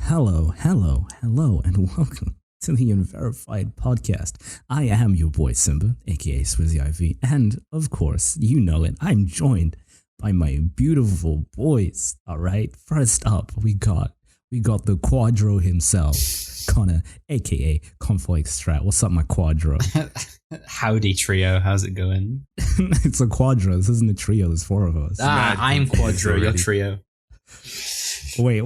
hello, and welcome to the Unverified podcast. I am your boy Simba, aka Swizzy IV, and of course, you know it, I'm joined by my beautiful boys. All right, first up, we got the Quadro himself, Connor, aka Conflict Strat. What's up, my Quadro? Howdy trio, how's it going? It's a Quadro. This isn't a trio. There's four of us. I'm Quadro, you're trio. Wait,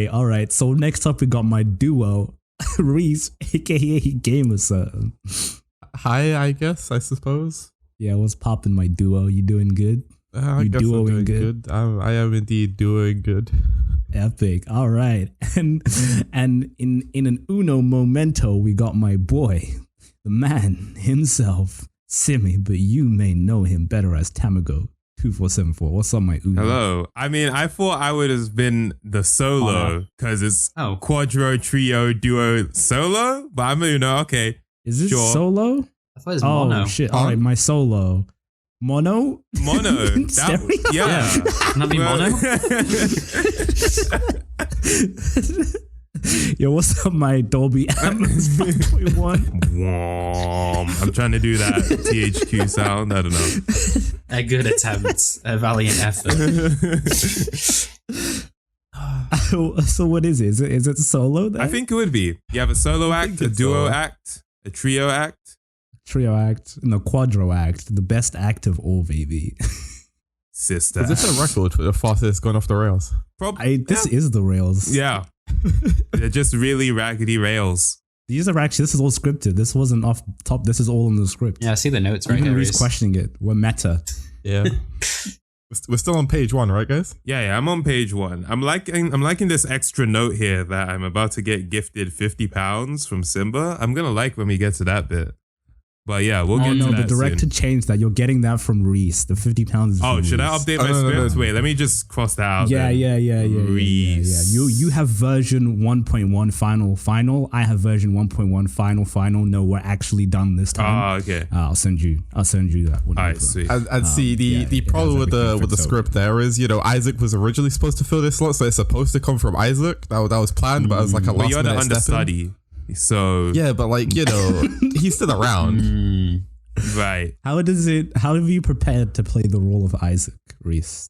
all right. So next up we got my duo, Reese, aka Gamerson. Hi, I suppose. Yeah, what's poppin', my duo? You doing good? I guess I'm doing good. I am indeed doing good. Epic. All right. And in an uno momento, we got my boy, the man himself, Simi, but you may know him better as Tamago. 2474. What's up, my Uno? Hello. I mean, I thought I would have been the solo because it's quadro, trio, duo, solo. But I'm Uno. Okay. Is this solo? I thought it was mono. Oh shit! All right, my solo. Mono. Yeah. Not be mono. Yo, what's up, my Dolby Atmos 5.1? I'm trying to do that THQ sound. I don't know. A good attempt, a valiant effort. So what is it? Is it solo then? I think it would be. You have a solo act, a duo act, a trio act. Trio act, and a quadro act. The best act of all, baby. Sister. Is this a record for the fastest going off the rails? This is the rails. Yeah. They're just really raggedy rails. These are actually, this is all scripted. This wasn't off top. This is all in the script. Yeah, I see the notes right here. Even Reese questioning it. We're meta. Yeah. We're still on page 1, right, guys? Yeah, I'm on page 1. I'm liking this extra note here that I'm about to get gifted £50 from Simba. I'm gonna like when we get to that bit. But yeah, we'll get to that. Oh no, the director changed that. You're getting that from Reese. The £50 is from should Reese. I update my script? No. Wait, let me just cross that out. Yeah. Reese. You have version 1.1 final. I have version 1.1 final. No, we're actually done this time. Okay. I'll send you that one. All right, sweet. And see, the problem with the script there is, Isaac was originally supposed to fill this slot, so it's supposed to come from Isaac. That was planned, but it was like a last minute. You're the understudy. So yeah, but he's still around. Right. How have you prepared to play the role of Isaac, Reese?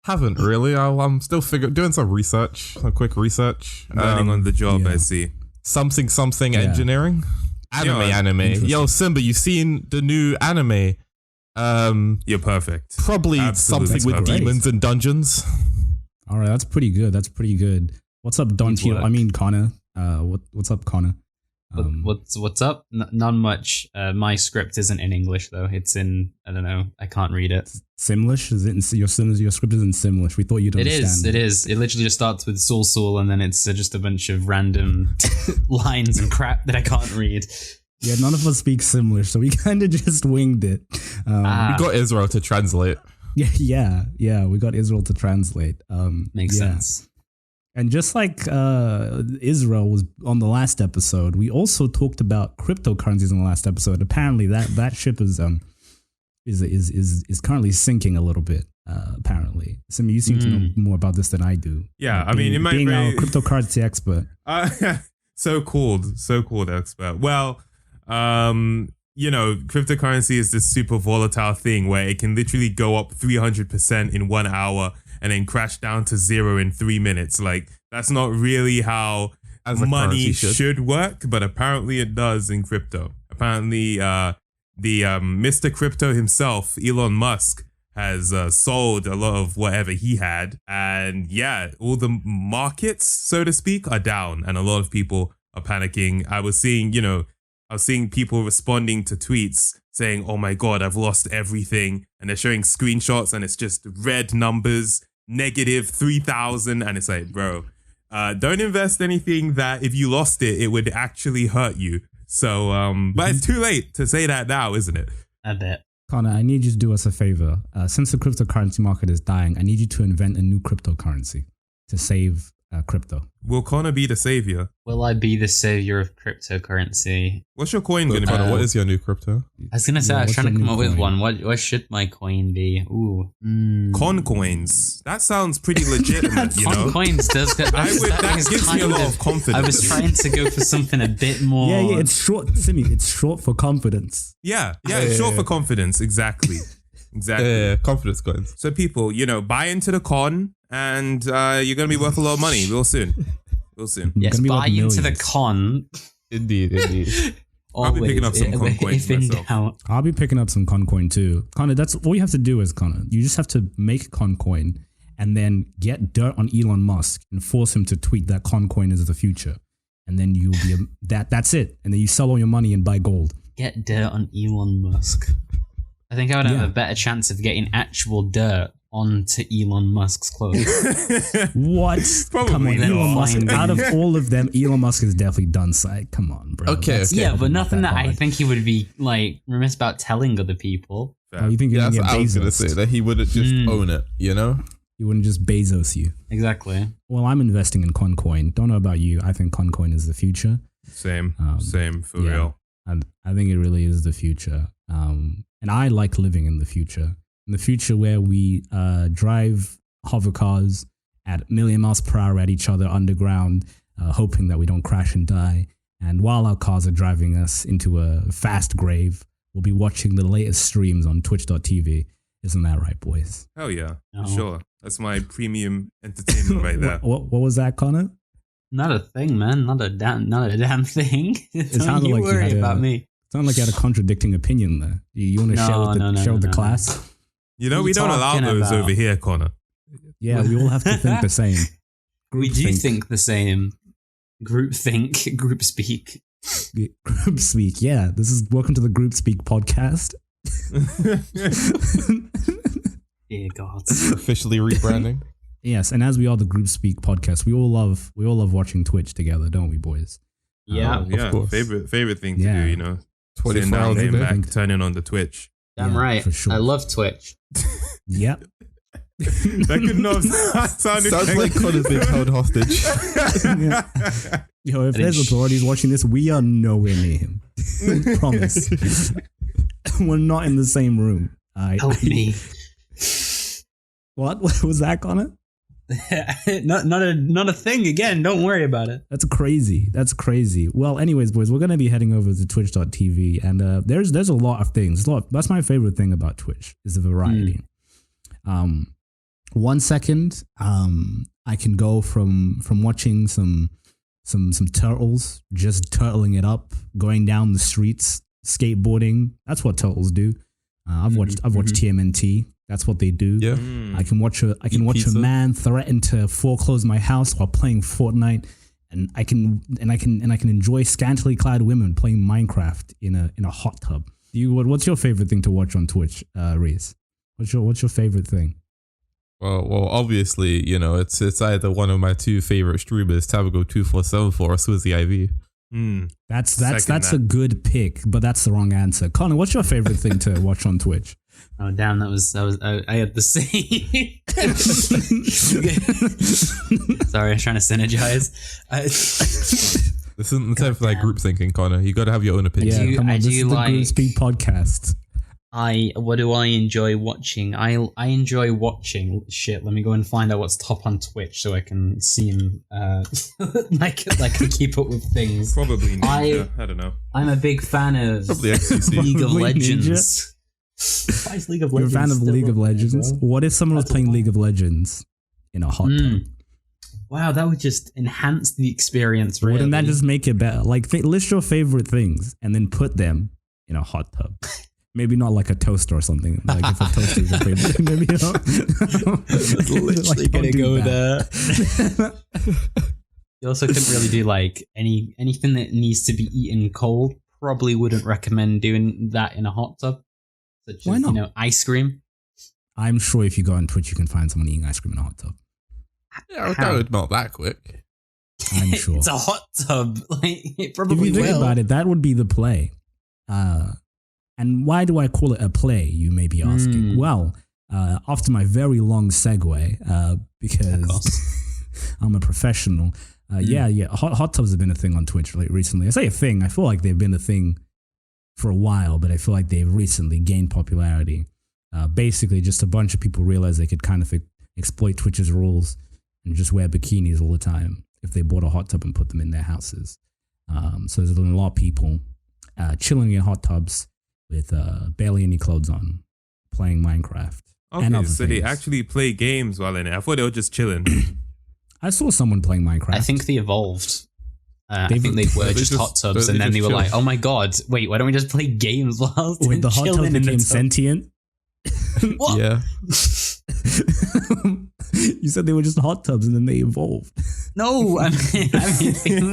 Haven't really. I'm still doing some quick research. Learning on the job, yeah. I see. Something engineering. Anime. Yo, Simba, you seen the new anime? You're perfect. Probably Absolutely something with demons and dungeons. All right, that's pretty good. What's up, Dante? I mean, Connor. What's up, Connor? What's up? Not much. My script isn't in English though. It's in, I don't know. I can't read it. Simlish? Is it your script is in Simlish? We thought you'd understand. It is. It literally just starts with Sul, and then it's just a bunch of random lines and crap that I can't read. Yeah, none of us speak Simlish, so we kind of just winged it. We got Israel to translate. Yeah. We got Israel to translate. Makes sense. And just like Israel was on the last episode, we also talked about cryptocurrencies in the last episode. Apparently, that ship is currently sinking a little bit. Apparently, Sim, you seem to know more about this than I do. Yeah, being our cryptocurrency expert. So called expert. Well, cryptocurrency is this super volatile thing where it can literally go up 300% in 1 hour. And then crash down to 0 in 3 minutes. Like, that's not really how money should work, but apparently it does in crypto. Apparently, the Mr. Crypto himself, Elon Musk, has sold a lot of whatever he had. And yeah, all the markets, so to speak, are down. And a lot of people are panicking. I was seeing people responding to tweets saying, oh my God, I've lost everything. And they're showing screenshots and it's just red numbers. Negative 3,000, and it's like, bro, don't invest anything that if you lost it would actually hurt you. So, but it's too late to say that now, isn't it? I bet. Connor, I need you to do us a favor. Since the cryptocurrency market is dying, I need you to invent a new cryptocurrency to save crypto. Will Connor be the savior? Will I be the savior of cryptocurrency? What's your coin going to be? Connor, what is your new crypto? I was gonna say, I was what's trying to your come new up with coin? one. What should my coin be? Ooh, Con coins. That sounds pretty legitimate, you know? coins does. That gives me a lot of confidence. I was trying to go for something a bit more. Yeah, it's short, Simi. It's short for confidence. Yeah, it's short for confidence. Exactly. Confidence coins. So people, buy into the con and you're going to be worth a lot of money real soon. Yes, Gonna be buy worth into the millions. con. Indeed. I'll be picking up some con coins if in myself. doubt. I'll be picking up some Concoin too. Connor, that's all you have to do is, Connor, you just have to make Concoin and then get dirt on Elon Musk and force him to tweet that Concoin is the future. And then you'll be that's it. And then you sell all your money and buy gold. Get dirt on Elon Musk. I think I would have a better chance of getting actual dirt onto Elon Musk's clothes. What? Probably Come on, not. Elon Musk. Finding- Out of all of them, Elon Musk has definitely done side. Come on, bro. Okay, That's okay. Yeah, definitely but not nothing that I hard. think he would be remiss about telling other people. Oh, you think you're Yeah, gonna that's get what I was going to Bezos? say. That he wouldn't just own it, You wouldn't just Bezos you. Exactly. Well, I'm investing in Concoin. Don't know about you. I think Concoin is the future. Same, for yeah. real. And I think it really is the future. And I like living in the future. In the future where we drive hover cars at a million miles per hour at each other underground, hoping that we don't crash and die. And while our cars are driving us into a fast grave, we'll be watching the latest streams on twitch.tv. Isn't that right, boys? Hell yeah, No. for sure. That's my premium entertainment right there. What was that, Connor? Not a thing, man. Not a damn thing. sounded Don't you like you worry had about me. Sounded like you had a contradicting opinion there. You want to share with the class? You know, What are we you don't allow talking those about? over here, Connor. Yeah, we all have to think the same. We do Groupthink. think the same. Group think, group speak. Group speak. Yeah, this is welcome to the Group Speak podcast. Dear God. Officially rebranding. Yes, and as we are the Group Speak podcast, we all love watching Twitch together, don't we, boys? Yeah. Of Yeah, course. favorite thing to Yeah. do, 24 Sitting down, hours a laying day. back, turning on the Twitch. Damn Yeah, right. for sure. I love Twitch. Yep. That could not have sounded Sounds like Connor's being held hostage. Yo, if there's authorities watching this, we are nowhere near him. Promise. We're not in the same room. Help me. What was that, Connor? not a thing again. Don't worry about it. That's crazy. Well, anyways, boys, we're gonna be heading over to twitch.tv, and there's a lot of things. That's my favorite thing about Twitch is the variety. 1 second, I can go from watching some turtles just turtling it up, going down the streets, skateboarding. That's what turtles do. I've watched TMNT. That's what they do. Yeah. I can watch a pizza. man threaten to foreclose my house while playing Fortnite, and I can enjoy scantily clad women playing Minecraft in a hot tub. What's your favorite thing to watch on Twitch, Reese? What's your favorite thing? Well, obviously, it's either one of my two favorite streamers, Tabago2474 or Swizzy IV. That's Second a that. good pick, but that's the wrong answer. Connor, what's your favorite thing to watch on Twitch? Oh damn, that was I had the same. Sorry, I was trying to synergize. This isn't the time for like group thinking, Connor. You got to have your own opinion. Yeah, do- come on, I this do is the Group like- Speak podcast. What do I enjoy watching? I enjoy watching shit. Let me go and find out what's top on Twitch so I can seem like I keep up with things. Probably Ninja. I don't know. I'm a big fan of Probably XCC. League of Probably Legends. Why is League of You're a Legends? fan of still League of up there, Legends? bro? What if someone was That's a playing lot. League of Legends in a hot tub? Wow, that would just enhance the experience. Really. Wouldn't that just make it better? Like, list your favorite things and then put them in a hot tub. Maybe not like a toaster or something. Like if a toaster is your favorite, maybe literally gonna don't go do that. there. You also couldn't really do like anything that needs to be eaten cold. Probably wouldn't recommend doing that in a hot tub. Such Why as, not? ice cream. I'm sure if you go on Twitch, you can find someone eating ice cream in a hot tub. Yeah, that would melt that quick. I'm sure. It's a hot tub. Like it If probably you think will. about it, that would be the play. And why do I call it a play, you may be asking? Well, after my very long segue, because I'm a professional. Yeah. Hot tubs have been a thing on Twitch recently. I say a thing. I feel like they've been a thing for a while, but I feel like they've recently gained popularity. Basically, just a bunch of people realized they could kind of exploit Twitch's rules and just wear bikinis all the time if they bought a hot tub and put them in their houses. So there's a lot of people chilling in hot tubs with barely any clothes on, playing Minecraft. Okay, and other so things. they actually play games while in it. I thought they were just chilling. I saw someone playing Minecraft. I think they evolved. I think they were just hot tubs, and then they were like, "Oh my god, wait, why don't we just play games while Wait, the hot tub chilling in became the tub?" sentient? What? Yeah. You said they were just hot tubs and then they evolved. No, I mean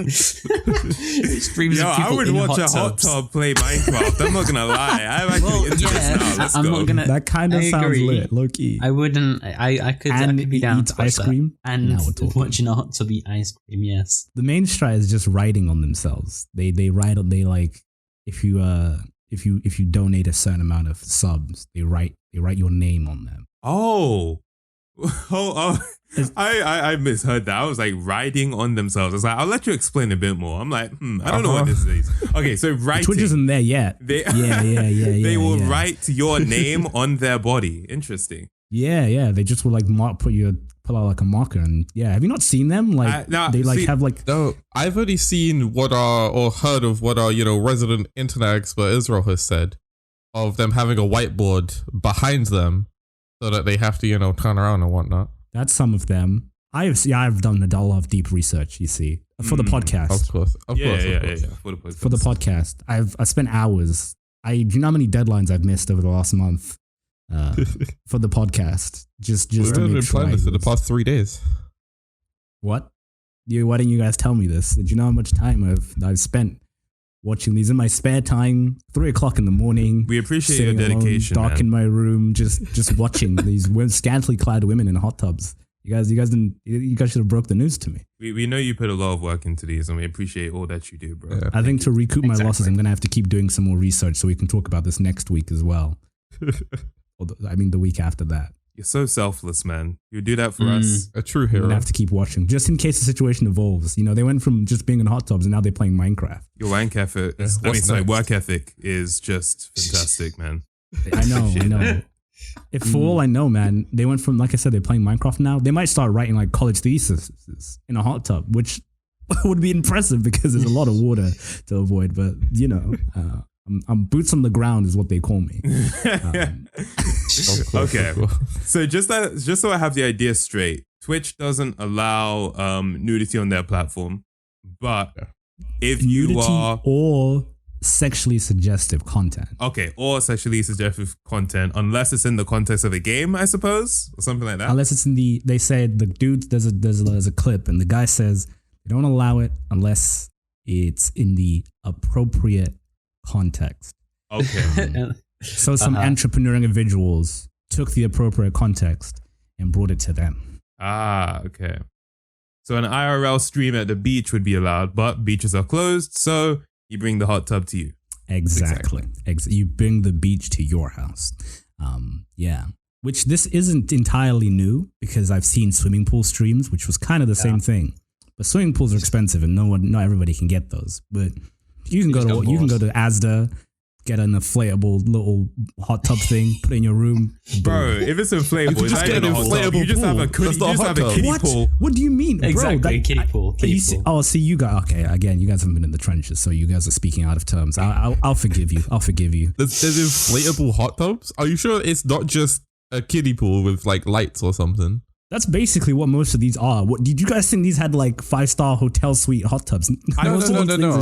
streams Yo, of people I would in watch a hot tubs. tub play Minecraft. I'm not gonna lie. I'm actually into this now. Let's I'm go. not gonna. That kind of I sounds agree. lit, low key. I wouldn't. I could And be down eats to watch ice that. cream. And Now we're talking. watching a hot tub eat ice cream. Yes. The main strat is just writing on themselves. They write on. They like if you donate a certain amount of subs, they write your name on them. Oh. I misheard that. I was like writing on themselves. I was like, I'll let you explain a bit more. I'm like, I don't know what this is. Okay, so writing. Twitch isn't there yet. Yeah. They will yeah. write your name on their body. Interesting. Yeah. They just will like put out like a marker, and yeah. Have you not seen them? Like they like have like. No, I've only seen or heard of what our resident internet expert Israel has said of them having a whiteboard behind them so that they have to turn around and whatnot. That's some of them. I've done a lot of deep research. You see, for the podcast. Of course. Yeah. For the podcast, I spent hours. Do you know how many deadlines I've missed over the last month for the podcast? Just We've to been make sure. planning this for the past 3 days. What? Why didn't you guys tell me this? Did you know how much time I've spent watching these in my spare time? 3:00 in the morning. We appreciate your sitting alone, dedication, dark man. in my room, just watching these scantily clad women in hot tubs. You guys should have broke the news to me. We know you put a lot of work into these, and we appreciate all that you do, bro. Yeah. I think to recoup my losses, I'm gonna have to keep doing some more research so we can talk about this next week as well. The week after that. You're so selfless, man. You do that for us. A true I'm hero. gonna have to keep watching just in case the situation evolves. They went from just being in hot tubs and now they're playing Minecraft. Your work ethic. Work ethic is just fantastic, man. I know. If for all I know, man, they went from, like I said, they're playing Minecraft now. They might start writing like college theses in a hot tub, which would be impressive because there's a lot of water to avoid. But I'm boots on the ground is what they call me. Okay. So just so I have the idea straight, Twitch doesn't allow nudity on their platform, but if you Nudity are or sexually suggestive content. Okay, or sexually suggestive content, unless it's in the context of a game, I suppose, or something like that. Unless it's they said the dude there's a clip and the guy says they don't allow it unless it's in the appropriate context. Okay. So some entrepreneurial individuals took the appropriate context and brought it to them. Okay. So an IRL stream at the beach would be allowed, but beaches are closed, so you bring the hot tub to you. Exactly. You bring the beach to your house. Yeah. Which this isn't entirely new because I've seen swimming pool streams, which was kind of the same thing. But swimming pools are expensive and not everybody can get those. But you can go to Asda, get an inflatable little hot tub thing, put it in your room. Bro, if it's inflatable, just get an inflatable you just have a pool. That's not a hot tub. kiddie pool. What do you mean, Exactly, bro? kiddie pool. See, you guys. Okay, again, you guys haven't been in the trenches, so you guys are speaking out of terms. I'll forgive you. I'll forgive you. There's inflatable hot tubs? Are you sure it's not just a kiddie pool with like lights or something? That's basically what most of these are. What did you guys think these had like 5-star hotel suite hot tubs? No. It's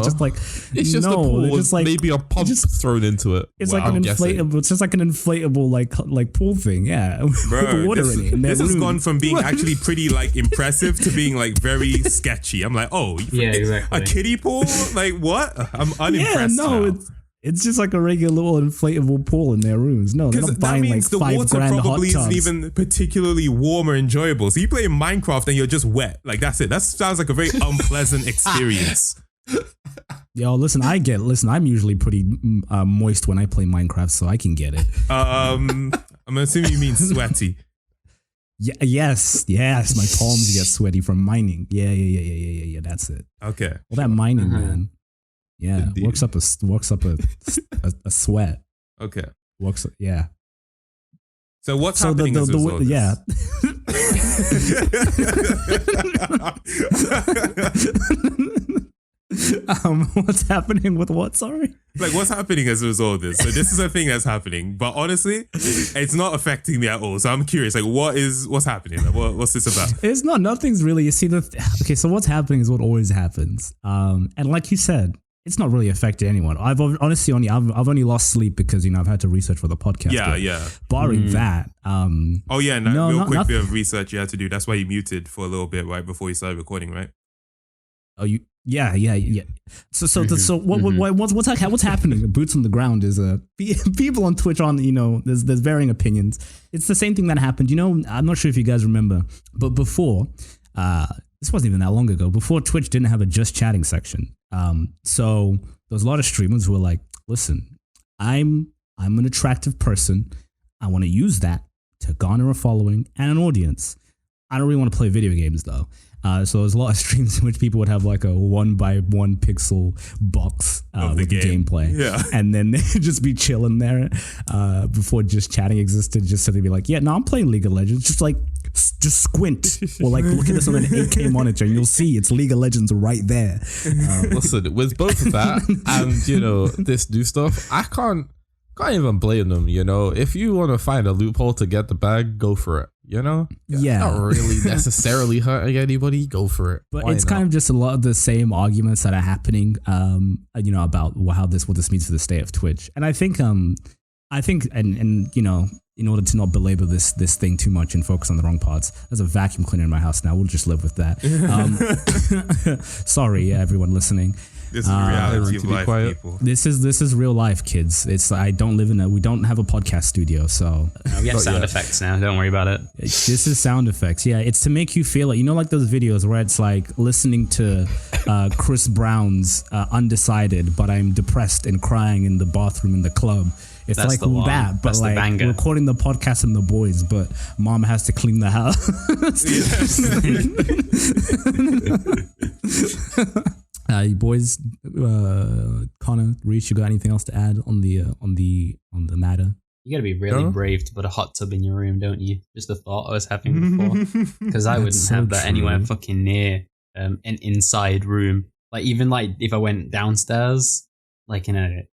just like It's just a pool with maybe a pump thrown into it. It's like an inflatable. It's just like an inflatable like pool thing. Yeah, Bro, with water in it. This has gone from being actually pretty like impressive to being like very sketchy. I'm like, exactly. A kiddie pool? Like what? I'm unimpressed. Yeah, no, now. it's just like a regular little inflatable pool in their rooms. No, they're not That buying like means the water $5,000 hot probably tubs. isn't even particularly warm or enjoyable. So you play Minecraft and you're just wet. Like that's it. That sounds like a very unpleasant experience. Yo, listen, I'm usually pretty moist when I play Minecraft, so I can get it. I'm assuming you mean sweaty. Yes. My palms get sweaty from mining. Yeah. That's it. Okay. Well, that mining, man. Yeah, Indeed. works up a sweat. Okay. Yeah. So what's happening as a result of this? Yeah. What's happening with what? Sorry. Like, what's happening as a result of this? So this is a thing that's happening, but honestly, it's not affecting me at all. So I'm curious, like, what's happening? Like, what's this about? It's not. Nothing's really. You see okay. So what's happening is what always happens. And like you said, it's not really affected anyone. I've honestly I've only lost sleep because I've had to research for the podcast. Yeah. Barring that. Oh yeah, real quick bit of research you had to do. That's why you muted for a little bit right before you started recording, right? Oh, yeah. So what's happening? Boots on the ground is people on Twitch there's varying opinions. It's the same thing that happened. I'm not sure if you guys remember, but before this wasn't even that long ago. Before Twitch didn't have a just chatting section. So there was a lot of streamers who were like, "Listen, I'm an attractive person. I want to use that to garner a following and an audience. I don't really want to play video games though." So there's a lot of streams in which people would have like a 1x1 pixel box with the gameplay. Yeah. And then they'd just be chilling there before just chatting existed, just so they'd be like, yeah, no, I'm playing League of Legends. Just squint or like look at this on an 8K monitor and you'll see it's League of Legends right there. Listen, with both of that and this new stuff, I can't even blame them. If you want to find a loophole to get the bag, go for it. Yeah. Not really necessarily hurting anybody, go for it. But it's kind of just a lot of the same arguments that are happening, about what this means for the state of Twitch. And I think, in order to not belabor this thing too much and focus on the wrong parts, there's a vacuum cleaner in my house now. We'll just live with that. Sorry, everyone listening. This is reality of life, people. This is real life, kids. We don't have a podcast studio, so we have sound effects now. Don't worry about it. This is sound effects. Yeah, it's to make you feel like like those videos where it's like listening to Chris Brown's Undecided, but I'm depressed and crying in the bathroom in the club. It's That's like that, but like recording the podcast and the boys, but mom has to clean the house. You boys, Connor, Reese, you got anything else to add on the matter? You gotta be really brave to put a hot tub in your room, don't you? Just the thought I was having before, because I wouldn't have that anywhere fucking near an inside room. Like even like if I went downstairs, like in a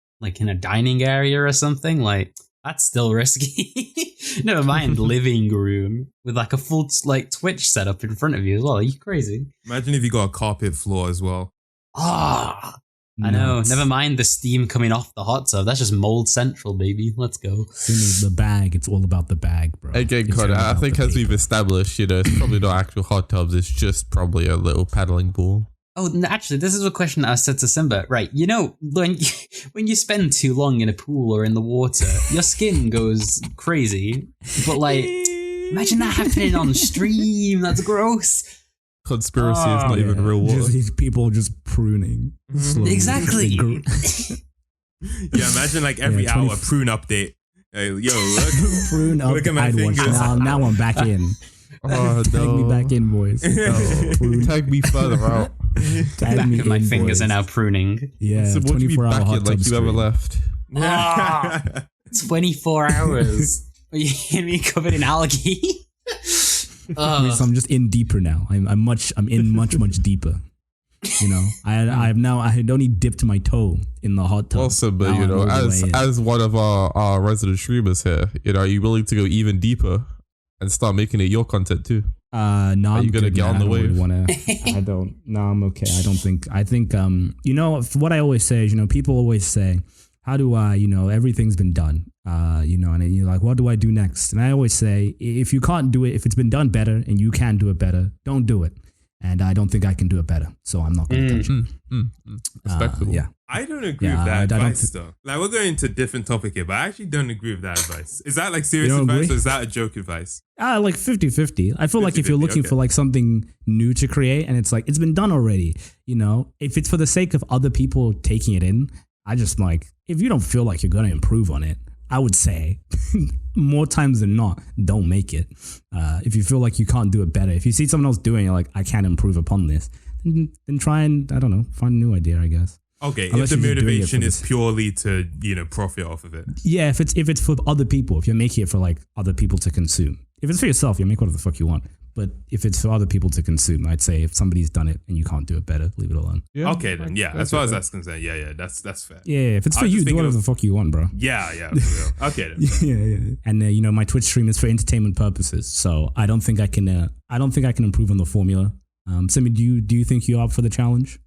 dining area or something, like that's still risky. Never mind living room with like a full like Twitch setup in front of you as well. Are you crazy? Imagine if you got a carpet floor as well. I know. Never mind the steam coming off the hot tub. That's just mold central, baby. Let's go. As soon as the bag, it's all about the bag, bro. Again, Connor, I think as we've established, it's probably not actual hot tubs. It's just probably a little paddling pool. Oh, actually, this is a question I said to Simba. Right, when you spend too long in a pool or in the water, your skin goes crazy. But like, imagine that happening on stream. That's gross. Conspiracy is not even real water. Just people just pruning. Exactly. Yeah, imagine like every hour prune update. Hey, yo, look. Prune up. Look at my fingers. Now I'm back in. Oh, Tag me back in, boys. Tag me further out. Back of my fingers are now pruning. Yeah, so 24 hour hot tub like you ever left. 24 hours. Are you hearing me covered in algae? So I'm just in deeper now. I'm in much deeper. I had only dipped my toe in the hot tub. Also, but as one of our resident streamers here, are you willing to go even deeper and start making it your content too? No, are you gonna get on the wave? I don't. No, I'm okay. I think what I always say is, people always say, how do I, everything's been done, and you're like, what do I do next? And I always say, if you can't do it, if it's been done better and you can do it better, don't do it. And I don't think I can do it better, so I'm not going to touch it. Respectable. Yeah. I don't agree with that advice, though. Like, we're going into a different topic here, but I actually don't agree with that advice. Is that like serious advice or is that a joke advice? Like 50-50. I feel like if you're looking for like something new to create and it's like, it's been done already, if it's for the sake of other people taking it in, I just like, if you don't feel like you're going to improve on it, I would say more times than not, don't make it. If you feel like you can't do it better, if you see someone else doing it, you're like, I can't improve upon this, then try and, I don't know, find a new idea, I guess. Okay, if the motivation is purely to, profit off of it. Yeah, if it's for other people, if you're making it for like other people to consume. If it's for yourself, you make whatever the fuck you want. But if it's for other people to consume, I'd say if somebody's done it and you can't do it better, leave it alone. Yeah. Okay, then. Yeah, as far as that's concerned. Yeah, that's fair. Yeah, if it's for you, do whatever the fuck you want, bro. Yeah, for real. Okay, then. Yeah. And my Twitch stream is for entertainment purposes, so I don't think I can improve on the formula. Simi, do you think you're up for the challenge?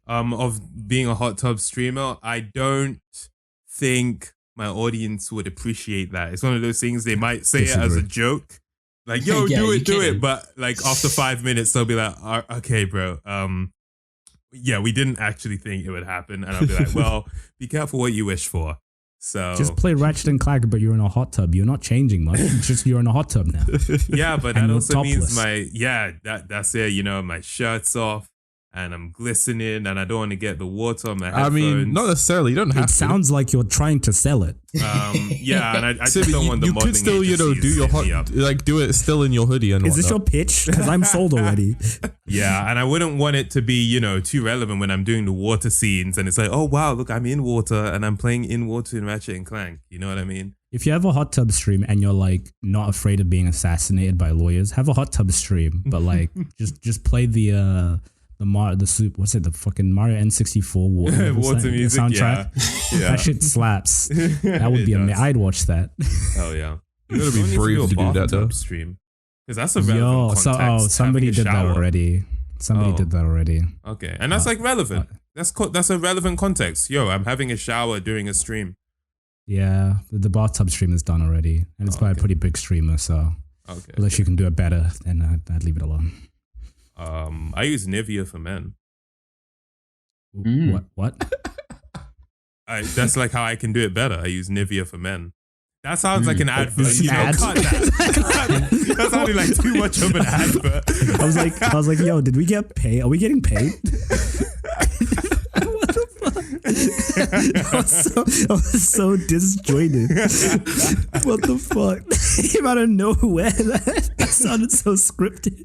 Of being a hot tub streamer, I don't think my audience would appreciate that. It's one of those things they might say it as a joke. Like, yo, yeah, do it. But like after 5 minutes, they'll be like, okay, bro. Yeah, we didn't actually think it would happen. And I'll be like, well, be careful what you wish for. So just play Ratchet and Clank, but you're in a hot tub. You're not changing much. It's just you're in a hot tub now. Yeah, but that also means that's it. My shirt's off. And I'm glistening, and I don't want to get the water on my headphones. I mean, not necessarily. You don't have to. It sounds like you're trying to sell it. Yeah, and I just don't want the modeling. You could still, do your do it still in your hoodie and whatnot. Is this your pitch? Because I'm sold already. Yeah, and I wouldn't want it to be, too relevant when I'm doing the water scenes, and it's like, oh wow, look, I'm in water, and I'm playing in water in Ratchet and Clank. You know what I mean? If you have a hot tub stream and you're like not afraid of being assassinated by lawyers, have a hot tub stream, but like just play the fucking Mario N64 water music soundtrack. Yeah. That shit slaps. That would be amazing. I'd watch that. Oh yeah, you gotta be brave to do that though. Stream, because that's a relevant context. Somebody did that already. Did that already. Okay, and that's like relevant. That's a relevant context. Yo, I'm having a shower during a stream. Yeah, the bathtub stream is done already, and it's by a pretty big streamer. So unless you can do it better, then I'd leave it alone. I use Nivea For Men. What? That's like how I can do it better. I use Nivea For Men. That sounds like an advert. Cut that. That sounded like too much of an advert. I was like, yo, did we get paid? Are we getting paid? What the fuck? I was so disjointed. What the fuck? It came out of nowhere. That sounded so scripted.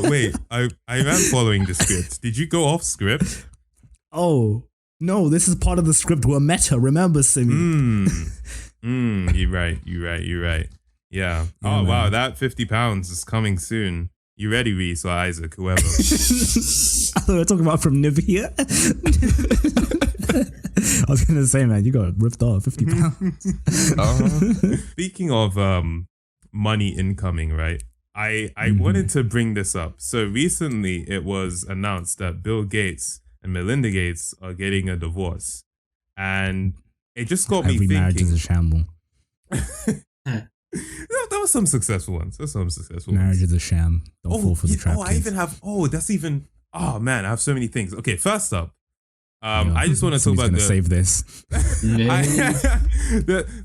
Wait, I am following the script. Did you go off script? Oh, no, this is part of the script. We're meta, remember, Simi? You're right. Yeah. Oh, wow, that £50 is coming soon. You ready, Reese or Isaac, whoever? I thought we were talking about from Nivea. I was going to say, man, you got ripped off £50. Speaking of money incoming, right? I wanted to bring this up. So recently it was announced that Bill Gates and Melinda Gates are getting a divorce. And it just got me thinking. Every marriage is a shamble. There were some successful ones. Marriage is a sham. Don't fall for the trap. Oh man, I have so many things. Okay, first up, I just want to talk about save this.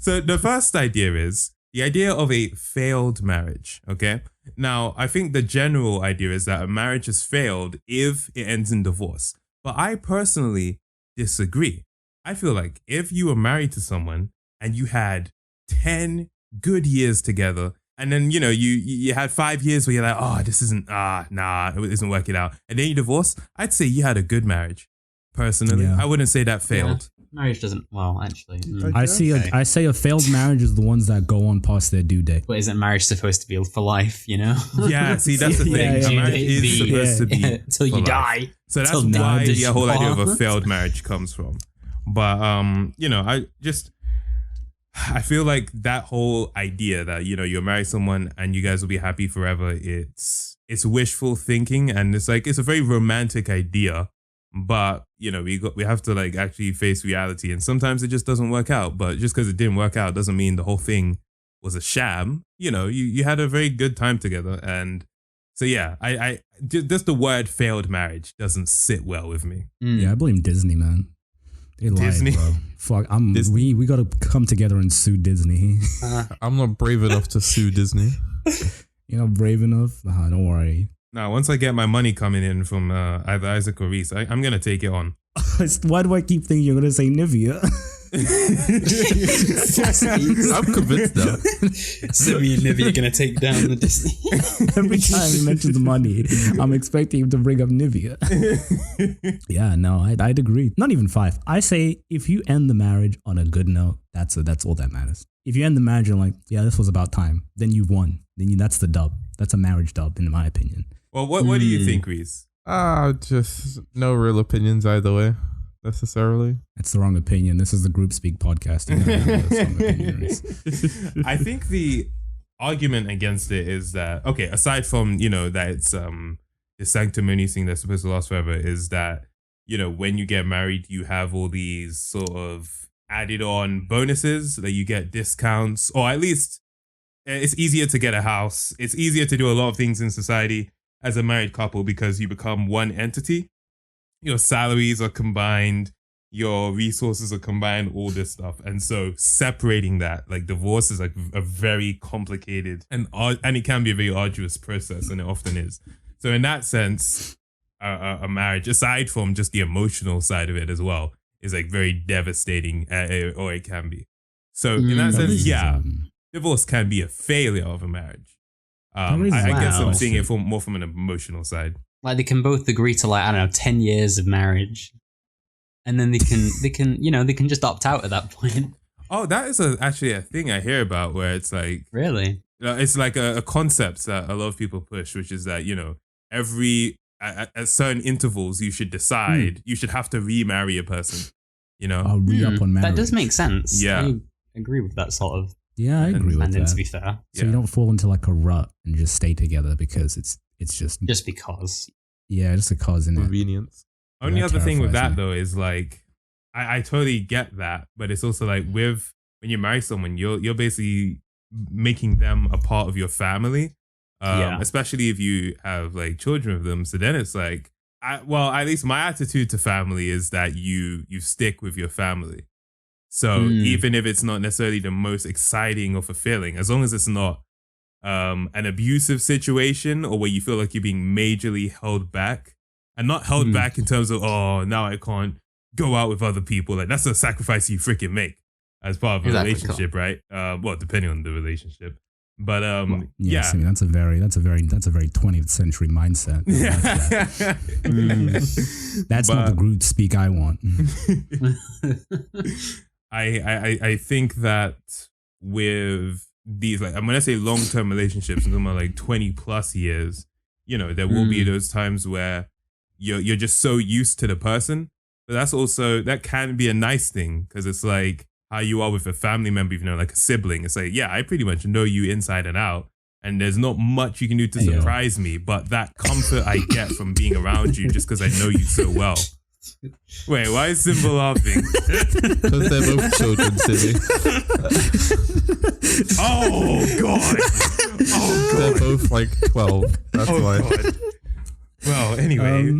So the first idea is the idea of a failed marriage. Okay, now I think the general idea is that a marriage has failed if it ends in divorce. But I personally disagree. I feel like if you were married to someone and you had 10 good years together, and then you had 5 years where you're like, oh, this isn't it isn't working out, and then you divorce, I'd say you had a good marriage. Personally, I wouldn't say that failed. Yeah, marriage doesn't. Well, actually, I say a failed marriage is the ones that go on past their due date. But isn't marriage supposed to be for life? Yeah, see, that's the thing. A marriage is supposed to be until you die. So that's why the whole idea of a failed marriage comes from. But I feel like that whole idea that, you'll marry someone and you guys will be happy forever, it's wishful thinking, and it's a very romantic idea, but we have to actually face reality, and sometimes it just doesn't work out. But just because it didn't work out doesn't mean the whole thing was a sham. You had a very good time together, and so yeah, I just the word failed marriage doesn't sit well with me. Yeah, I blame Disney, man. They lied, Disney, bro. Fuck, we gotta come together and sue Disney. I'm not brave enough to sue Disney. You're not brave enough? Don't worry. Now, once I get my money coming in from either Isaac or Reese, I'm gonna take it on. Why do I keep thinking you're gonna say Nivea? I'm convinced now. Simi and Nivea are going to take down the Disney. Every time he mentions money, I'm expecting him to bring up Nivea. Yeah, no, I'd agree. Not even 5. I say if you end the marriage on a good note, that's all that matters. If you end the marriage and like, yeah, this was about time, then you've won. That's the dub. That's a marriage dub, in my opinion. Well, what do you think, Reese? Just no real opinions either way, necessarily. That's the wrong opinion. This is the Group Speak podcast. I think the argument against it is that, okay, aside from, that it's the sanctimony thing that's supposed to last forever, is that, when you get married, you have all these sort of added on bonuses that you get discounts, or at least it's easier to get a house. It's easier to do a lot of things in society as a married couple because you become one entity. Your salaries are combined, your resources are combined, all this stuff. And so separating that, like divorce is like a very complicated and it can be a very arduous process, and it often is. So in that sense, a marriage, aside from just the emotional side of it as well, is like very devastating, or it can be. So in that sense, yeah, divorce can be a failure of a marriage. I guess I'm seeing it more from an emotional side. Like they can both agree to 10 years of marriage, and then they can just opt out at that point. Oh, that is actually a thing I hear about where it's like, really, it's like a concept that a lot of people push, which is that every at certain intervals you should decide you should have to remarry a person. I'll re-up on marriage. That does make sense. Yeah, I agree with that sort of. Yeah, I agree with that. To be fair, so you don't fall into like a rut and just stay together because it's just because. Yeah, just a cause in convenience. Only other thing with that though is like, I totally get that, but it's also like when you marry someone, you're basically making them a part of your family, especially if you have like children with them. So then it's like, at least my attitude to family is that you stick with your family. So even if it's not necessarily the most exciting or fulfilling, as long as it's not an abusive situation or where you feel like you're being majorly held back, and not held back in terms of, oh, now I can't go out with other people. Like that's a sacrifice you freaking make as part of a relationship, right? Well, depending on the relationship. But I mean, that's a very 20th century mindset. That's not the group speak I want. I think that with these, like, I'm gonna say long-term relationships, I'm talking about like 20 plus years, there will be those times where you're just so used to the person. But that can be a nice thing, because it's like how you are with a family member, like a sibling. It's like, yeah, I pretty much know you inside and out, and there's not much you can do to surprise me, but that comfort I get from being around you just because I know you so well. Wait, why is Simba laughing? Because they're both children, silly. Oh god! Oh god! They're both like 12. That's why. God. Well, anyway.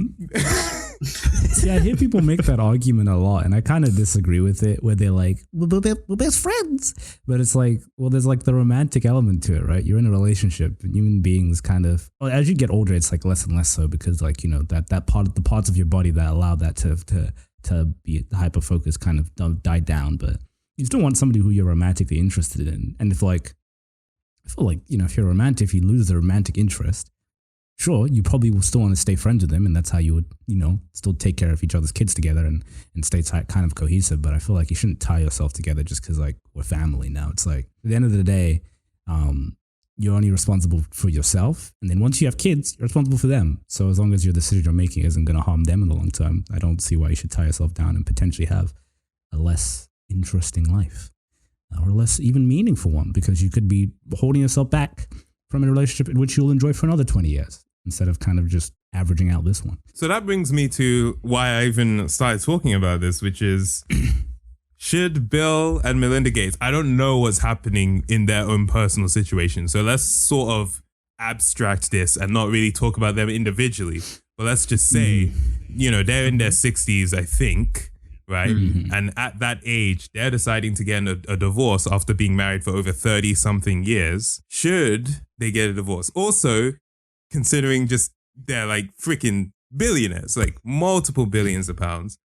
See, I hear people make that argument a lot, and I kind of disagree with it, where they're like, we're best friends. But it's like, well, there's like the romantic element to it, right? You're in a relationship, and human beings kind of, well, as you get older, it's like less and less so, because like, that part, the parts of your body that allow that to be hyper focused kind of die down. But you still want somebody who you're romantically interested in. And if like, I feel like, if you're romantic, if you lose the romantic interest, sure, you probably will still want to stay friends with them, and that's how you would, still take care of each other's kids together and stay kind of cohesive. But I feel like you shouldn't tie yourself together just because like we're family now. It's like at the end of the day, you're only responsible for yourself, and then once you have kids, you're responsible for them. So as long as your decision you're making isn't going to harm them in the long term, I don't see why you should tie yourself down and potentially have a less interesting life or less even meaningful one, because you could be holding yourself back from a relationship in which you'll enjoy for another 20 years. Instead of kind of just averaging out this one. So that brings me to why I even started talking about this, which is, should Bill and Melinda Gates, I don't know what's happening in their own personal situation, so let's sort of abstract this and not really talk about them individually. But let's just say, they're in their 60s, I think, right? Mm-hmm. And at that age, they're deciding to get a divorce after being married for over 30-something years. Should they get a divorce? Also, considering just they're like freaking billionaires, like multiple billions of pounds.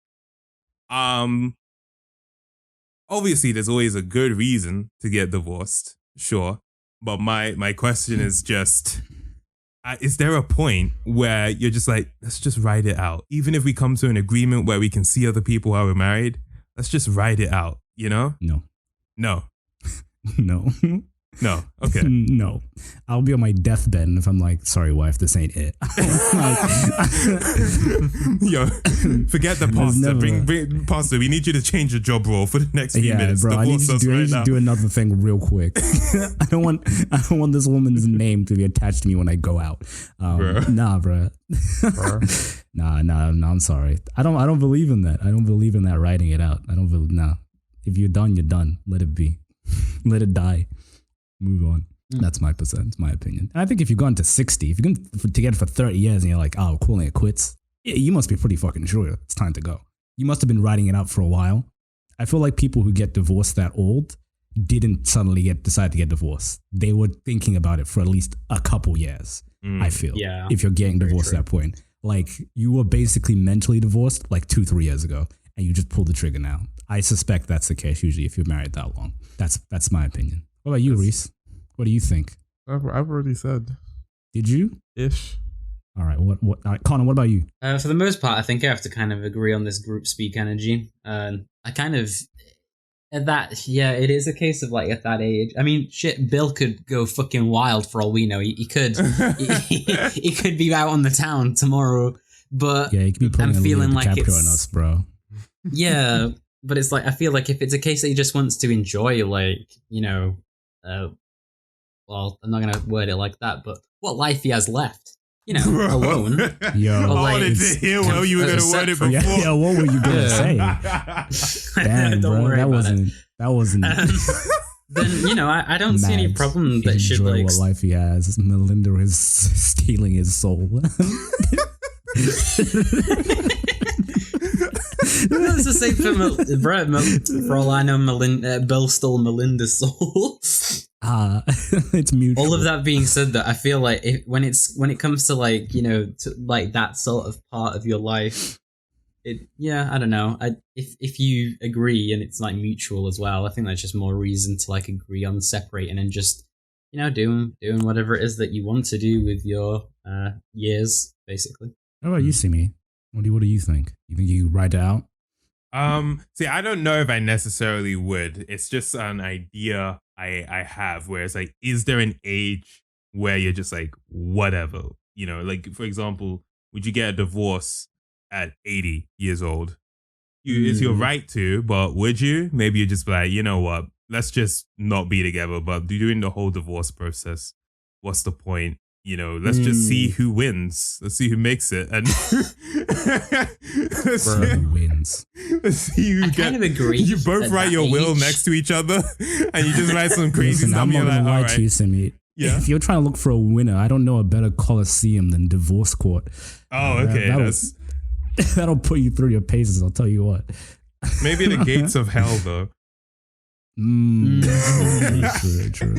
obviously there's always a good reason to get divorced, sure. But my question is just, is there a point where you're just like, let's just ride it out? Even if we come to an agreement where we can see other people while we're married, let's just ride it out, you know? No. No. No. No. Okay. No. I'll be on my deathbed and if I'm like, sorry, wife, this ain't it. Yo, forget the pastor. Bring pastor. We need you to change your job role for the next few minutes. Bro, I need Divorce you to now. do another thing real quick. I don't want this woman's name to be attached to me when I go out. Nah, bro. Nah, I'm sorry. I don't believe in that. I don't believe in that writing it out. I don't believe. Nah. If you're done, you're done. Let it be. Let it die. Move on. That's my opinion. And I think if you've gone to 60, if you're going to get it for 30 years and you're like, oh, calling it quits, you must be pretty fucking sure it's time to go. You must have been writing it out for a while. I feel like people who get divorced that old didn't suddenly decide to get divorced. They were thinking about it for at least a couple years, I feel. Yeah. If you're getting divorced at that point. Like, you were basically mentally divorced like 2-3 years ago and you just pulled the trigger now. I suspect that's the case usually if you're married that long. That's my opinion. What about you, Reese? What do you think? I've already said. Did you? Ish. All right. All right, Connor, what about you? For the most part, I think I have to kind of agree on this group speak energy. I kind of at that. Yeah, it is a case of like at that age. I mean, shit. Bill could go fucking wild for all we know. He could. he could be out on the town tomorrow. But yeah, he could be putting I'm feeling like DiCaprio it's on us, bro. Yeah, but it's like I feel like if it's a case that he just wants to enjoy, like well, I'm not gonna word it like that, but what life he has left, alone. Yo, I wanted to hear how you were gonna word it before. Yeah, what were you gonna say? Damn, Don't bro, that wasn't. Then I don't see any problem that should like what life he has. Melinda is stealing his soul. That's the same for all I know. Bill stole Melinda's soul. It's mutual. All of that being said, that I feel like when it comes to like to like that sort of part of your life, I don't know. If you agree and it's like mutual as well, I think that's just more reason to like agree on separating and just doing whatever it is that you want to do with your years, basically. How about you, Simi? What do you think? You think you write it out? See, I don't know if I necessarily would. It's just an idea I have where it's like, is there an age where you're just like, whatever? Like, for example, would you get a divorce at 80 years old? It's your right to, but would you? Maybe you just be like, you know what? Let's just not be together, but during the whole divorce process, what's the point? Let's just see who wins. Let's see who makes it. And who wins. Let's see who kind of agree. You both write your will next to each other and you just write some crazy stuff. I'm not going to lie to you, Simi. Yeah. If you're trying to look for a winner, I don't know a better coliseum than divorce court. Oh, okay. That'll put you through your paces, I'll tell you what. Maybe the gates of hell, though. True.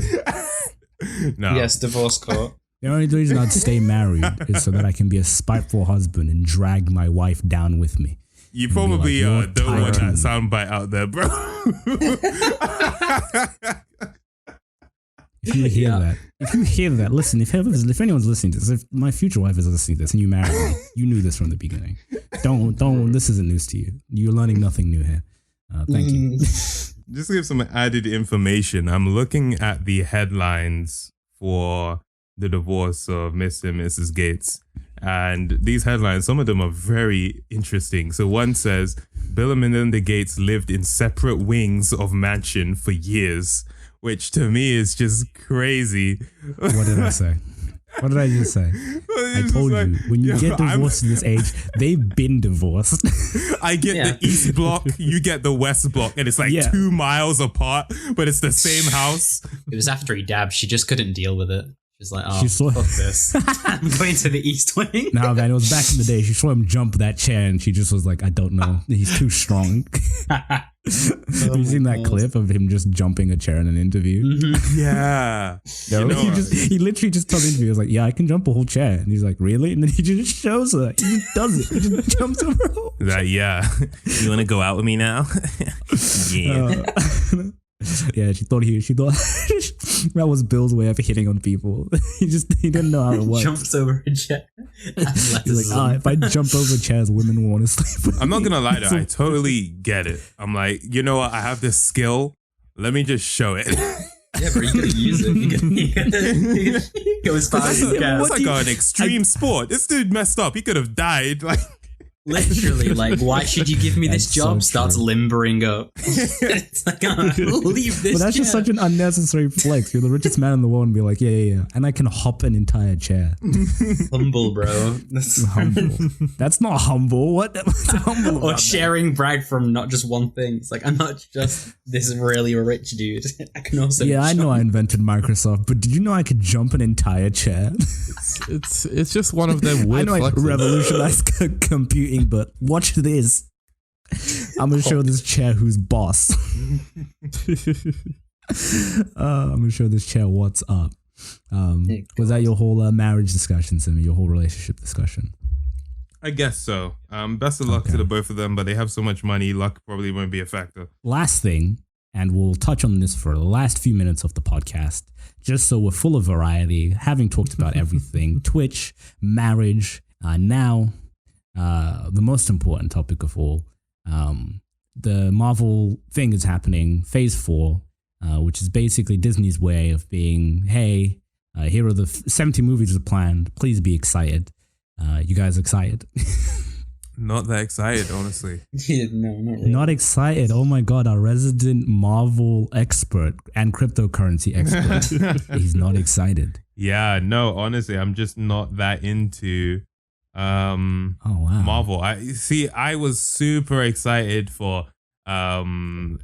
No. Yes, divorce court. The only reason I'd stay married is so that I can be a spiteful husband and drag my wife down with me. You probably don't want that soundbite out there, bro. If you hear that, listen, if anyone's listening to this, if my future wife is listening to this and you married me, you knew this from the beginning. Don't, this isn't news to you. You're learning nothing new here. Thank you. Just to give some added information, I'm looking at the headlines for the divorce of Mr. and Mrs. Gates. And these headlines, some of them are very interesting. So one says, Bill and Melinda Gates lived in separate wings of mansion for years, which to me is just crazy. What did I say? What did I just say? I told you, when you get divorced in this age, they've been divorced. I get the East Block, you get the West Block, and it's like 2 miles apart, but it's the same house. It was after he dabbed. She just couldn't deal with it. She's like, oh, fuck this. I'm going to the East Wing. No, man, it was back in the day. She saw him jump that chair and she just was like, I don't know. He's too strong. Have you seen that clip of him just jumping a chair in an interview? Mm-hmm. Yeah. He literally just tells the interviewer, he was like, yeah, I can jump a whole chair. And he's like, really? And then he just shows her. He just does it. He just jumps over her. That, yeah. You want to go out with me now? Yeah. Yeah, she thought that was Bill's way of hitting on people. he didn't know how it works. Jumps over a chair. He's like, if I jump over chairs, women will want to sleep with I'm not me. gonna lie though, I totally get it. I'm like, you know what? I have this skill. Let me just show it. Yeah, but you gotta use it. You gotta go as fast as you can. It's like an extreme sport. This dude messed up. He could have died. Like. Literally, like, why should you give me this job? So Starts limbering up. It's like, leave this. But that's just such an unnecessary flex. You're the richest man in the world and be like, yeah. And I can hop an entire chair. Humble, bro. That's humble. That's not humble. What's humble about or sharing brag from not just one thing. It's like, I'm not just this really rich dude. I can also. Yeah, I know I invented Microsoft, but did you know I could jump an entire chair? It's just one of them weird I know flexes. I revolutionized computing, but watch this. I'm gonna show this chair who's boss. I'm gonna show this chair what's up. Was that your whole marriage discussion, Simmy? Your whole relationship discussion? I guess so. Best of luck to the both of them, but they have so much money, luck probably won't be a factor. Last thing, and we'll touch on this for the last few minutes of the podcast, just so we're full of variety, having talked about everything, Twitch, marriage, now, the most important topic of all, the Marvel thing is happening, Phase 4, which is basically Disney's way of being, hey, here are the 70 movies planned, please be excited. You guys excited? Not that excited, honestly. Yeah, no, not really. Not excited. Oh my God, our resident Marvel expert and cryptocurrency expert. He's not excited. Yeah, no, honestly, I'm just not that into Marvel. I was super excited for Endgame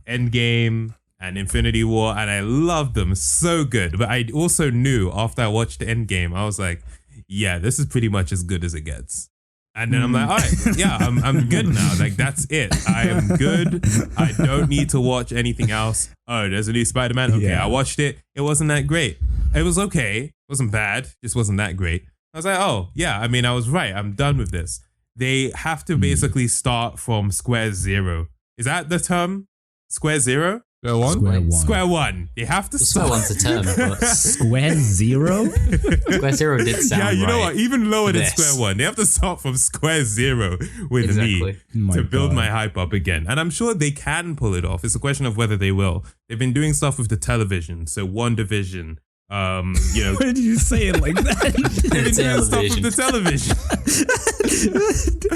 and Infinity War, and I loved them so good. But I also knew after I watched Endgame, I was like, yeah, this is pretty much as good as it gets. And then I'm like, all right, yeah, I'm good now. Like, that's it. I am good. I don't need to watch anything else. Oh, there's a new Spider-Man. Okay, I watched it. It wasn't that great. It was okay. It wasn't bad. Just wasn't that great. I was like, oh, yeah, I mean, I was right. I'm done with this. They have to basically start from square zero. Is that the term? Square zero? Square one? Square one. They have to Square start. one's a term, but Square zero? Square zero did sound Yeah, you know right. what? Even lower than This. square one. They have to start from square zero with me to build my hype up again. And I'm sure they can pull it off. It's a question of whether they will. They've been doing stuff with the television. So WandaVision, you know. Why did you say it like that? They've been doing stuff with the television.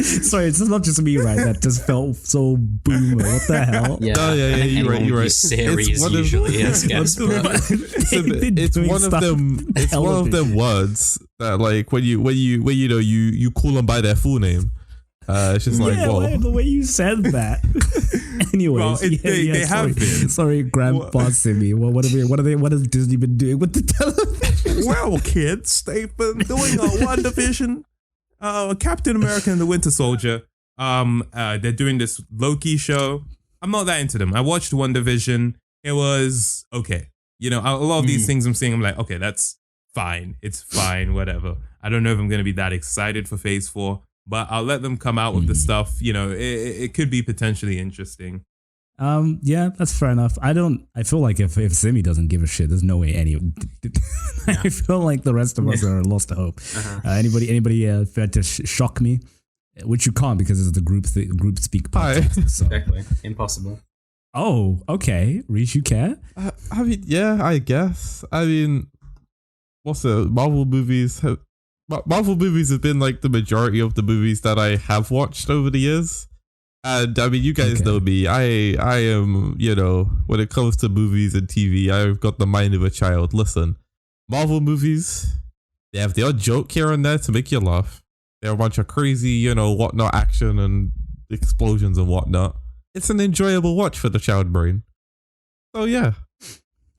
Sorry, it's not just me, right? That just felt so boomer. What the hell? Yeah, Oh, yeah, you're right. You're right. Series usually, I guess. It's one of them. It's one of them words that, like, when you know you call them by their full name. It's just like, whoa. The way you said that. Anyways, Well, they have been. Sorry, Grandpa Simmy. What has Disney been doing with the television? Well, kids, they've been doing a WandaVision, Captain America and the Winter Soldier. They're doing this Loki show. I'm not that into them. I watched WandaVision. It was okay. You know, a lot of these things I'm seeing, I'm like, okay, that's fine. It's fine, whatever. I don't know if I'm going to be that excited for Phase 4, but I'll let them come out with the stuff. You know, it could be potentially interesting. Yeah, that's fair enough. I feel like if Simmy doesn't give a shit, there's no way I feel like the rest of us are lost to hope. Anybody had to shock me, which you can't because it's the group speak podcast. So. Exactly. Impossible. Oh, okay. Reese, you care? I mean, yeah, I guess. I mean, what's the Marvel movies have been like the majority of the movies that I have watched over the years. And I mean, you guys know me. I am, you know, when it comes to movies and TV, I've got the mind of a child. Listen, Marvel movies, they have the odd joke here and there to make you laugh. They're a bunch of crazy, you know, whatnot action and explosions and whatnot. It's an enjoyable watch for the child brain. So yeah.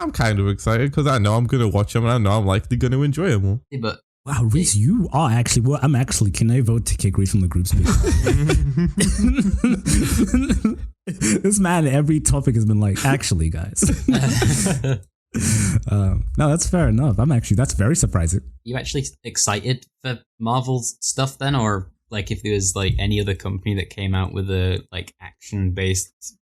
I'm kind of excited because I know I'm gonna watch them and I know I'm likely gonna enjoy them all. Yeah, but wow, Reese, you are actually. Well, I'm actually. Can I vote to kick Reese from the group speak? This man, every topic has been like, actually, guys. No, that's fair enough. That's very surprising. You actually excited for Marvel's stuff then, or like if there was like any other company that came out with a like action-based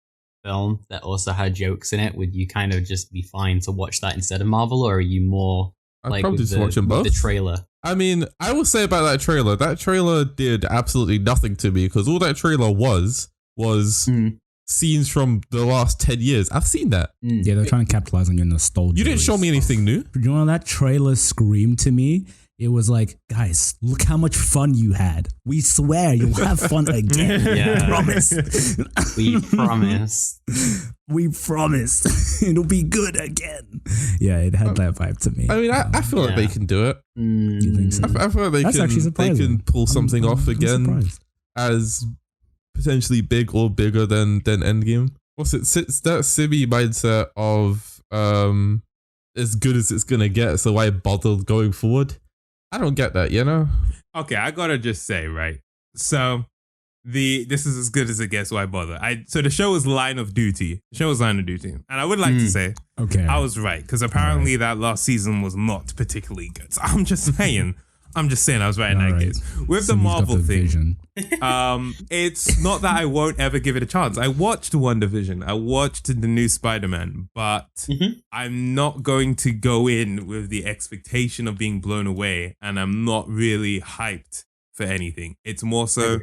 film that also had jokes in it, would you kind of just be fine to watch that instead of Marvel, or are you more I'd like probably with just watch them both. the trailer? I mean, I will say about that trailer did absolutely nothing to me because all that trailer was scenes from the last 10 years. I've seen that. Yeah, they're trying to capitalize on your nostalgia. You didn't show me anything new. You know, that trailer screamed to me. It was like, guys, look how much fun you had. We swear you'll have fun again. Yeah. We promise. We promise. We promise. It'll be good again. Yeah, it had that vibe to me. I mean, I feel like they can do it. You think so? I feel like they can pull something off again surprised. as potentially big or bigger than Endgame. What's it? It's that Sibby mindset of as good as it's gonna get, so why bother going forward? I don't get that, you know? Okay, I gotta just say, right? So this is as good as it gets, why bother? So the show was Line of Duty. And I would like to say I was right, because apparently that last season was not particularly good. So I'm just saying I was right in that case. With the Marvel thing, it's not that I won't ever give it a chance. I watched WandaVision. I watched the new Spider-Man, but I'm not going to go in with the expectation of being blown away, and I'm not really hyped for anything. It's more so,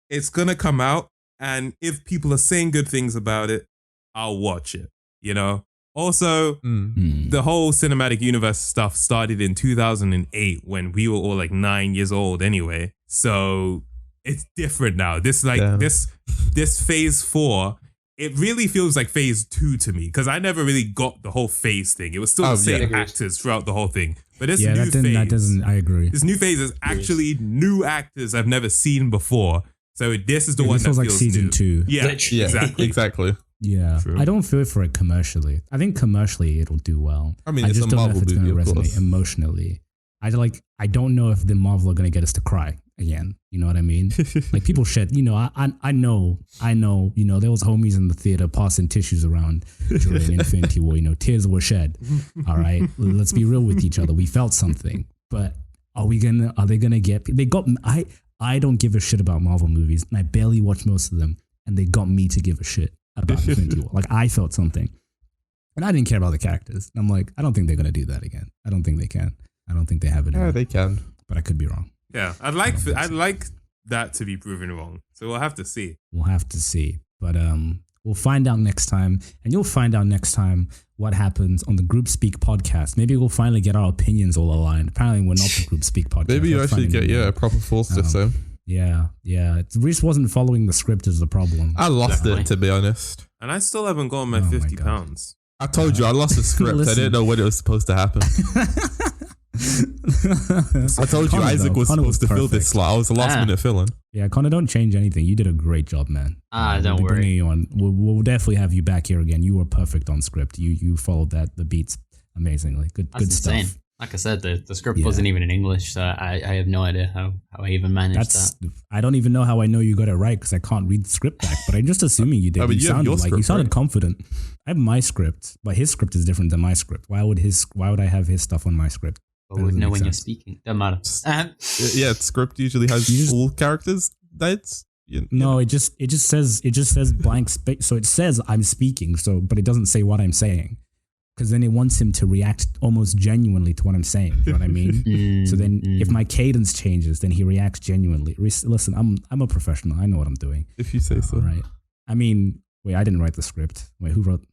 it's going to come out, and if people are saying good things about it, I'll watch it, you know? Also, the whole cinematic universe stuff started in 2008 when we were all like 9 years old anyway. So it's different now. This phase 4, it really feels like phase 2 to me because I never really got the whole phase thing. It was still the same actors throughout the whole thing. But this new phase, I agree. This new phase is actually new actors I've never seen before. So this is the one that feels like season new. 2. Yeah, exactly. Yeah, True. I don't feel for it commercially. I think commercially it'll do well. I mean, I it's just a don't know Marvel if it's going to movie, of resonate course. emotionally. I don't know if the Marvel are going to get us to cry again. You know what I mean? Like people shed. You know, I know. You know, there was homies in the theater passing tissues around during Infinity War. You know, tears were shed. All right, let's be real with each other. We felt something, but are they gonna get? They got. I don't give a shit about Marvel movies, and I barely watch most of them, and they got me to give a shit about Infinity War. Like I felt something, and I didn't care about the characters. I'm like, I don't think they're gonna do that again. I don't think they can. I don't think they have it. Yeah, they can, but I could be wrong. Yeah, I'd like that to be proven wrong. So we'll have to see. But we'll find out next time, and you'll find out next time what happens on the Group Speak podcast. Maybe we'll finally get our opinions all aligned. Apparently, we're not the Group Speak podcast. Maybe you actually get a proper force this time. Yeah. Reese wasn't following the script is the problem. I lost it, to be honest. And I still haven't gotten my 50 pounds. I told you, I lost the script. I didn't know when it was supposed to happen. I told you Isaac was supposed to fill this slot. I was a last minute fill-in. Yeah, Connor, don't change anything. You did a great job, man. Don't worry. Bringing you on. We'll definitely have you back here again. You were perfect on script. You followed the beats amazingly. Good stuff. Insane. Like I said, the script wasn't even in English, so I have no idea how I even managed that. I don't even know how I know you got it right because I can't read the script back. But I'm just assuming you did. I mean, you sounded confident. I have my script, but his script is different than my script. Why would I have his stuff on my script? I would know when you're speaking. Doesn't matter. Yeah, script usually has full characters. No, it just says blank space. So it says I'm speaking. But it doesn't say what I'm saying. Because then it wants him to react almost genuinely to what I'm saying. You know what I mean? So then if my cadence changes, then he reacts genuinely. Listen, I'm a professional. I know what I'm doing. If you say so. Right. I mean, wait, I didn't write the script. Wait, who wrote?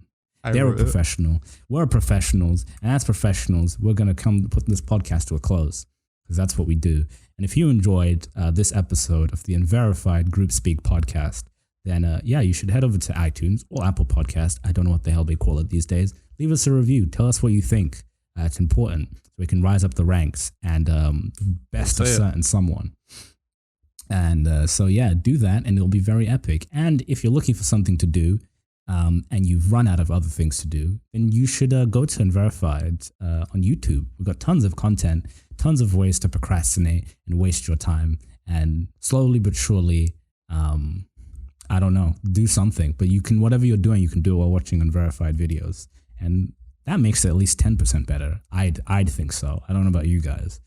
They're a professional. We're professionals. And as professionals, we're going to come put this podcast to a close. Because that's what we do. And if you enjoyed this episode of the Unverified Group Speak podcast, then you should head over to iTunes or Apple Podcast. I don't know what the hell they call it these days. Leave us a review. Tell us what you think. It's important so we can rise up the ranks and best of certain someone. And do that and it'll be very epic. And if you're looking for something to do, and you've run out of other things to do, then you should go to Unverified on YouTube. We've got tons of content, tons of ways to procrastinate and waste your time, and slowly but surely, I don't know, do something. But you can, whatever you're doing, you can do it while watching Unverified videos, and that makes it at least 10% better. I'd think so. I don't know about you guys,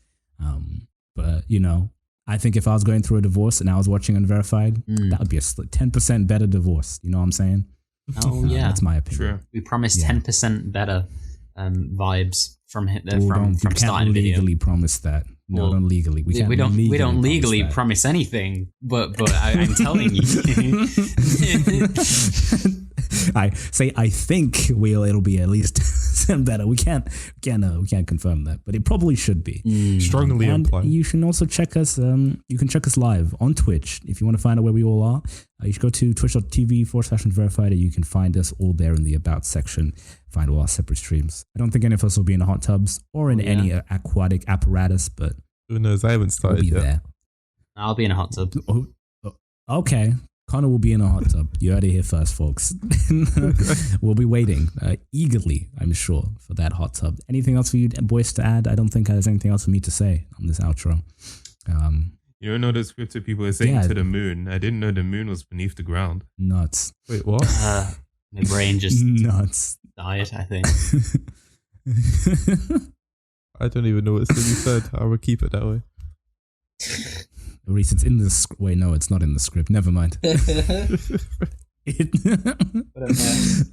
but you know, I think if I was going through a divorce and I was watching Unverified, that would be a 10% better divorce. You know what I'm saying? Oh yeah, that's my opinion. True. We promised 10% better vibes from from starting video. the video. Legally promise that. No, Well, don't legally. We don't legally promise anything, but I'm telling you. I think it'll be at least better. We can't confirm that, but it probably should be. Strongly and implied. you can also check us. You can check us live on Twitch if you want to find out where we all are. You should go to twitch.tv/Unverified, and you can find us all there in the About section. Find all our separate streams. I don't think any of us will be in the hot tubs or in any aquatic apparatus, but who knows? I haven't we'll started be yet. there. I'll be in a hot tub. Oh, okay. Connor will be in a hot tub. You heard it here first, folks. We'll be waiting eagerly, I'm sure, for that hot tub. Anything else for you boys to add? I don't think there's anything else for me to say on this outro. You don't know the scripted people are saying to the moon. I didn't know the moon was beneath the ground. Nuts. Wait, what? My brain just Nuts. died, I think. I don't even know what you said. I will keep it that way. Reese, it's in the script. Wait, no, it's not in the script. Never mind.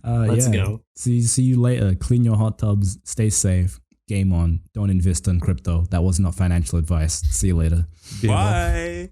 Let's go. See you later. Clean your hot tubs. Stay safe. Game on. Don't invest in crypto. That was not financial advice. See you later. Game off. Bye.